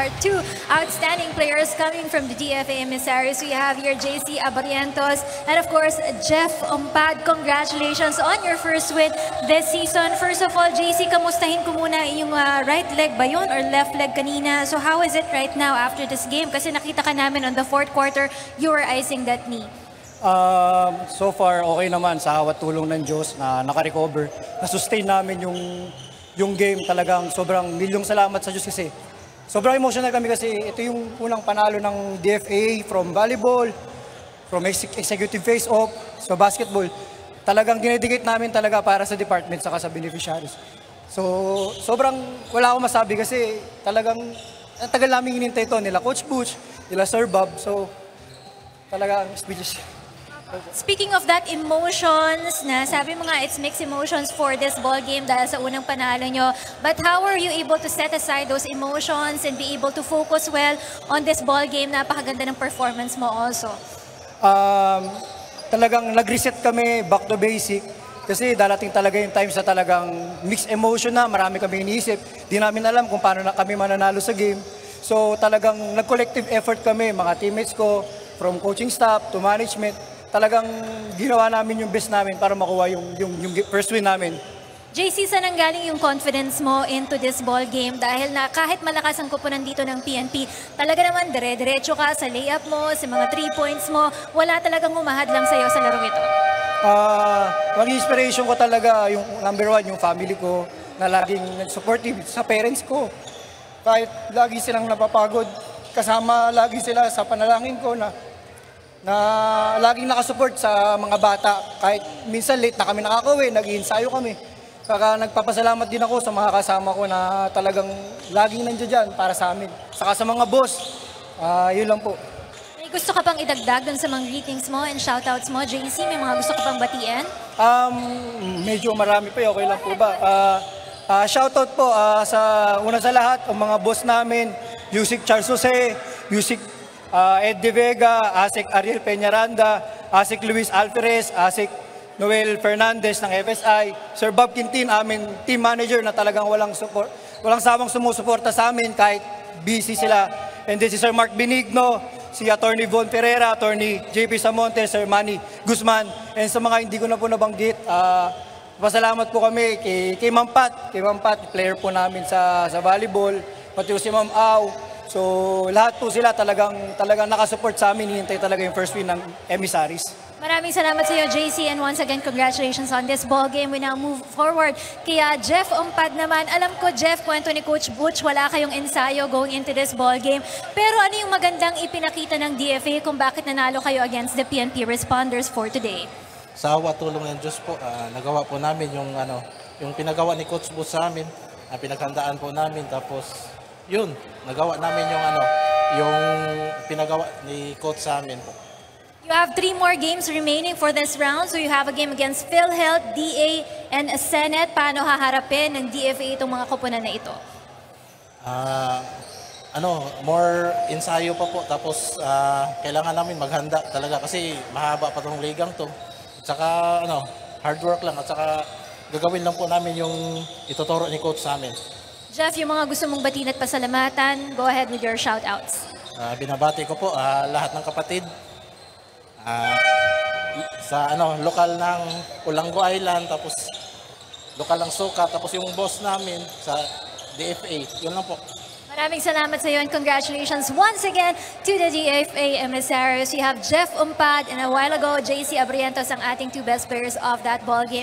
our two outstanding players coming from the DFA Emissaries. We have here JC Abarrientos and of course Jeff Ompad. Congratulations on your first win this season. First of all, JC, kamustahin ko muna yung right leg ba yun or left leg kanina? So how is it right now after this game? Kasi nakita ka namin on the fourth quarter, you were icing that knee. So far, okay naman sa hawat tulong ng Diyos na naka-recover. Na-sustain namin yung game, talagang sobrang milyong salamat sa Diyos kasi sobrang emotional kami kasi ito yung unang panalo ng DFA from volleyball, from executive face-off, so basketball. Talagang dinedicate namin talaga para sa department saka sa beneficiaries. So sobrang wala akong masabi kasi talagang tagal namin hinintay ito nila Coach Butch, nila Sir Bob. So talagang speechless. Speaking of that emotions, na sabi mo nga it's mixed emotions for this ball game dahil sa unang panalo nyo. But how are you able to set aside those emotions and be able to focus well on this ball game? Napakaganda ng performance mo also. Talagang nag-reset kami back to basic. Kasi darating talaga yung times na talagang mixed emotion na, marami kami iniisip. Di namin alam kung paano na kami mananalo sa game. So talagang nag-collective effort kami, mga teammates ko, from coaching staff to management. Talagang ginawa namin yung best namin para makuha yung first win namin. JC, saan ang galing yung confidence mo into this ball game? Dahil na kahit malakas ang kupunan dito ng PNP, talaga naman dire-diretso ka sa layup mo, sa mga 3 points mo, wala talagang umahad lang sa'yo sa larong ito. Ang inspiration ko talaga, yung number one, yung family ko, na laging supportive sa parents ko. Kahit lagi silang napapagod, kasama lagi sila sa panalangin ko na laging nakasupport sa mga bata. Kahit minsan late na kami nakakauwi, nag-iinsayo kami. Saka nagpapasalamat din ako sa mga kasama ko na talagang laging nandiyan dyan para sa amin. Saka sa mga boss, yun lang po. May gusto ka pang idagdag dun sa mga greetings mo and shoutouts mo, JC? May mga gusto ka pang batiin? Medyo marami pa, okay lang po ba? Shoutout po sa una sa lahat, ang mga boss namin, Yusik Charles Jose, Yusik Ed De Vega, Asik Ariel Peñaranda, Asik Luis Alferez, Asik Noel Fernandez ng FSI, Sir Bob Quintin, amin team manager na talagang walang samang sumusuporta sa amin kahit busy sila. And this is Sir Mark Benigno, si Attorney Von Ferreira, Attorney JP Samonte, Sir Manny Guzman, and sa mga hindi ko na po nabanggit, pasalamat po kami kay Ma'am Pat, player po namin sa volleyball, pati si Ma'am Au. So lahat po sila talagang nakasupport sa amin, hinintay talaga yung first win ng Emissaries. Maraming salamat sa iyo, JC, and once again, congratulations on this ball game. We now move forward. Kaya Jeff Ompad naman, alam ko, Jeff, kwento ni Coach Butch, wala kayong ensayo going into this ball game. Pero ano yung magandang ipinakita ng DFA kung bakit nanalo kayo against the PNP Responders for today? Sa awa tulong ng Diyos po, nagawa po namin yung pinagawa ni Coach Butch sa amin, pinaghandaan po namin, tapos yun, nagawa namin yung pinagawa ni Coach sa amin po. You have 3 more games remaining for this round. So you have a game against PhilHealth, DA, and Senate. Paano haharapin ng DFA itong mga koponan na ito? More ensayo pa po. Tapos kailangan namin maghanda talaga kasi mahaba pa tong ligang to. At saka hard work lang at saka gagawin lang po namin yung ituturo ni Coach sa amin. Jeff, yung mga gusto mong batiin at pasalamatan, go ahead with your shoutouts. Binabati ko po lahat ng kapatid. Sa lokal ng Ulango Island, tapos lokal ng Suka, tapos yung boss namin sa DFA. Yun lang po. Maraming salamat sa iyo and congratulations once again to the DFA Emissaries. We have Jeff Ompad and a while ago, JC Abarrientos ang ating 2 best players of that ball game.